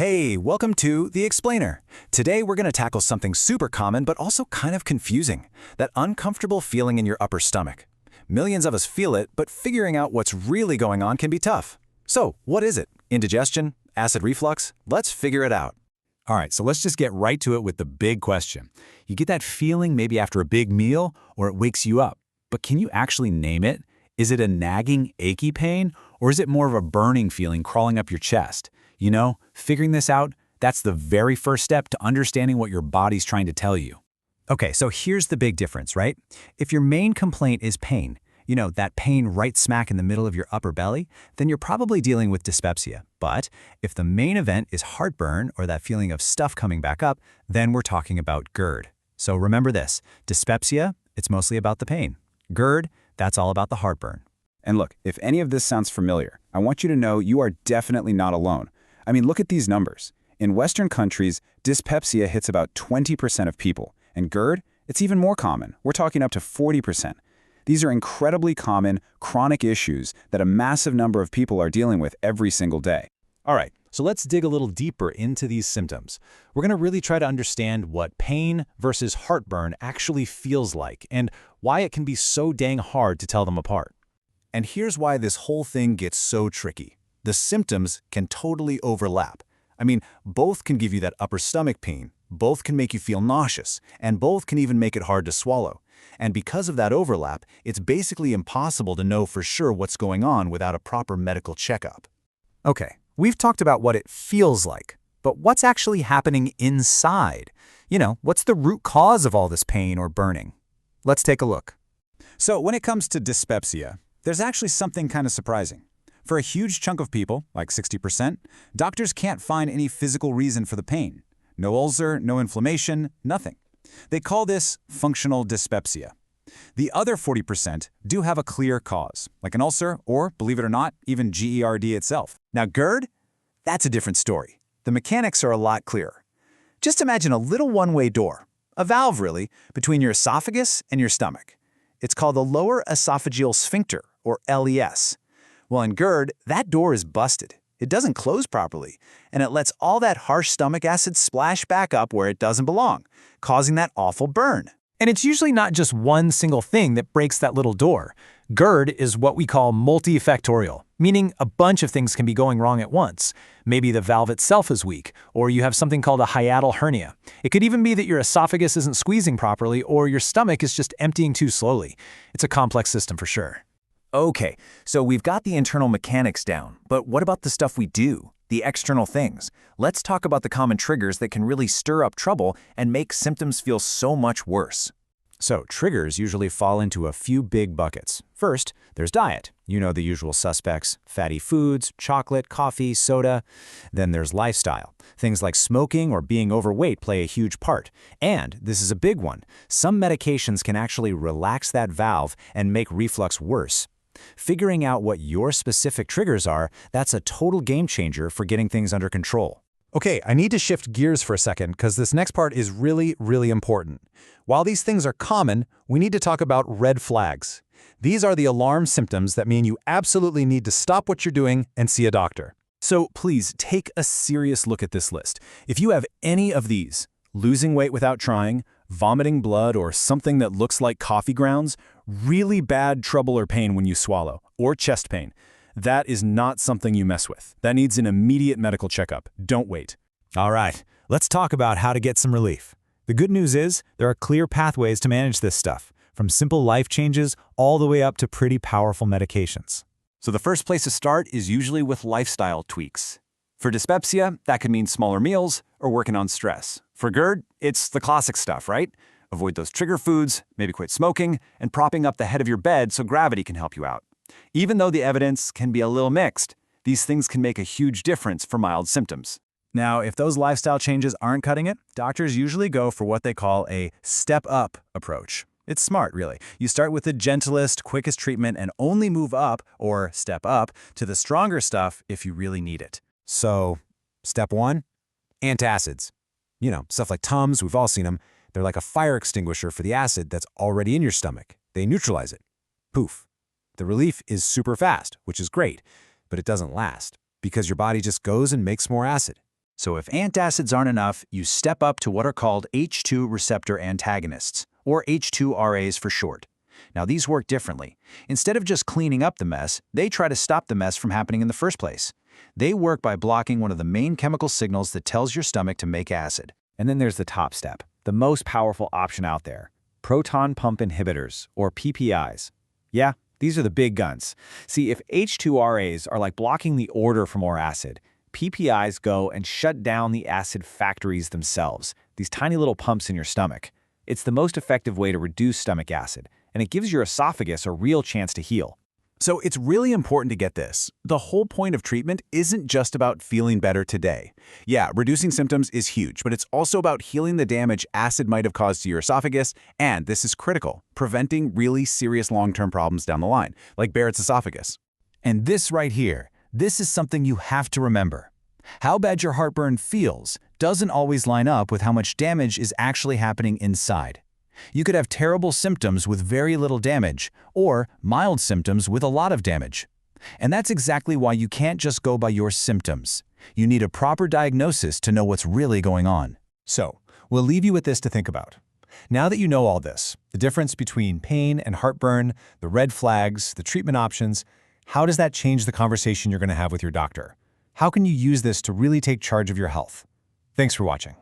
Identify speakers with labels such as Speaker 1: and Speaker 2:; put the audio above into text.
Speaker 1: Hey, welcome to The Explainer. Today we're going to tackle something super common but also kind of confusing, that uncomfortable feeling in your upper stomach. Millions of us feel it, but figuring out what's really going on can be tough. So, what is it? Indigestion? Acid reflux? Let's figure it out.
Speaker 2: All right, so let's just get right to it with the big question. You get that feeling maybe after a big meal, or it wakes you up. But can you actually name it? Is it a nagging, achy pain, or is it more of a burning feeling crawling up your chest? You know, figuring this out, that's the very first step to understanding what your body's trying to tell you.
Speaker 1: Okay, so here's the big difference, right? If your main complaint is pain, that pain right smack in the middle of your upper belly, then you're probably dealing with dyspepsia. But if the main event is heartburn or that feeling of stuff coming back up, then we're talking about GERD. So remember this, dyspepsia, it's mostly about the pain. GERD, that's all about the heartburn.
Speaker 3: And look, if any of this sounds familiar, I want you to know you are definitely not alone. I mean, look at these numbers. In Western countries, dyspepsia hits about 20% of people, and GERD, it's even more common. We're talking up to 40%. These are incredibly common, chronic issues that a massive number of people are dealing with every single day.
Speaker 1: All right, so let's dig a little deeper into these symptoms. We're going to really try to understand what pain versus heartburn actually feels like and why it can be so dang hard to tell them apart. And here's why this whole thing gets so tricky. The symptoms can totally overlap. I mean, both can give you that upper stomach pain, both can make you feel nauseous, and both can even make it hard to swallow. And because of that overlap, it's basically impossible to know for sure what's going on without a proper medical checkup. Okay, we've talked about what it feels like, but what's actually happening inside? What's the root cause of all this pain or burning? Let's take a look. So when it comes to dyspepsia, there's actually something kind of surprising. For a huge chunk of people, like 60%, doctors can't find any physical reason for the pain. No ulcer, no inflammation, nothing. They call this functional dyspepsia. The other 40% do have a clear cause, like an ulcer or, believe it or not, even GERD itself. Now GERD? That's a different story. The mechanics are a lot clearer. Just imagine a little one-way door, a valve really, between your esophagus and your stomach. It's called the lower esophageal sphincter, or LES. Well, in GERD, that door is busted. It doesn't close properly, and it lets all that harsh stomach acid splash back up where it doesn't belong, causing that awful burn. And it's usually not just one single thing that breaks that little door. GERD is what we call multifactorial, meaning a bunch of things can be going wrong at once. Maybe the valve itself is weak, or you have something called a hiatal hernia. It could even be that your esophagus isn't squeezing properly, or your stomach is just emptying too slowly. It's a complex system for sure. Okay, so we've got the internal mechanics down, but what about the stuff we do, the external things? Let's talk about the common triggers that can really stir up trouble and make symptoms feel so much worse. So triggers usually fall into a few big buckets. First, there's diet. You know the usual suspects, fatty foods, chocolate, coffee, soda. Then there's lifestyle. Things like smoking or being overweight play a huge part. And, this is a big one, some medications can actually relax that valve and make reflux worse. Figuring out what your specific triggers are, that's a total game changer for getting things under control. Okay, I need to shift gears for a second because this next part is really, really important. While these things are common, we need to talk about red flags. These are the alarm symptoms that mean you absolutely need to stop what you're doing and see a doctor. So please take a serious look at this list. If you have any of these, losing weight without trying, vomiting blood or something that looks like coffee grounds, really bad trouble or pain when you swallow, or chest pain, that is not something you mess with. That needs an immediate medical checkup. Don't wait. All right, let's talk about how to get some relief. The good news is there are clear pathways to manage this stuff, from simple life changes all the way up to pretty powerful medications. So the first place to start is usually with lifestyle tweaks. For dyspepsia, that could mean smaller meals or working on stress. For GERD, it's the classic stuff, right? Avoid those trigger foods, maybe quit smoking, and propping up the head of your bed so gravity can help you out. Even though the evidence can be a little mixed, these things can make a huge difference for mild symptoms. Now, if those lifestyle changes aren't cutting it, doctors usually go for what they call a step-up approach. It's smart, really. You start with the gentlest, quickest treatment and only move up, or step up, to the stronger stuff if you really need it. So, step 1, antacids. Stuff like Tums, we've all seen them. They're like a fire extinguisher for the acid that's already in your stomach. They neutralize it. Poof. The relief is super fast, which is great, but it doesn't last because your body just goes and makes more acid. So if antacids aren't enough, you step up to what are called H2 receptor antagonists, or H2RAs for short. Now these work differently. Instead of just cleaning up the mess, they try to stop the mess from happening in the first place. They work by blocking one of the main chemical signals that tells your stomach to make acid.
Speaker 3: And then there's the top step, the most powerful option out there, proton pump inhibitors, or PPIs. Yeah, these are the big guns. See, if H2RAs are like blocking the order for more acid, PPIs go and shut down the acid factories themselves, these tiny little pumps in your stomach. It's the most effective way to reduce stomach acid, and it gives your esophagus a real chance to heal.
Speaker 2: So it's really important to get this. The whole point of treatment isn't just about feeling better today. Yeah, reducing symptoms is huge, but it's also about healing the damage acid might have caused to your esophagus, and this is critical, preventing really serious long-term problems down the line, like Barrett's esophagus.
Speaker 1: And this right here, this is something you have to remember. How bad your heartburn feels doesn't always line up with how much damage is actually happening inside. You could have terrible symptoms with very little damage, or mild symptoms with a lot of damage. And that's exactly why you can't just go by your symptoms. You need a proper diagnosis to know what's really going on. So, we'll leave you with this to think about. Now that you know all this, the difference between pain and heartburn, the red flags, the treatment options, how does that change the conversation you're going to have with your doctor? How can you use this to really take charge of your health? Thanks for watching.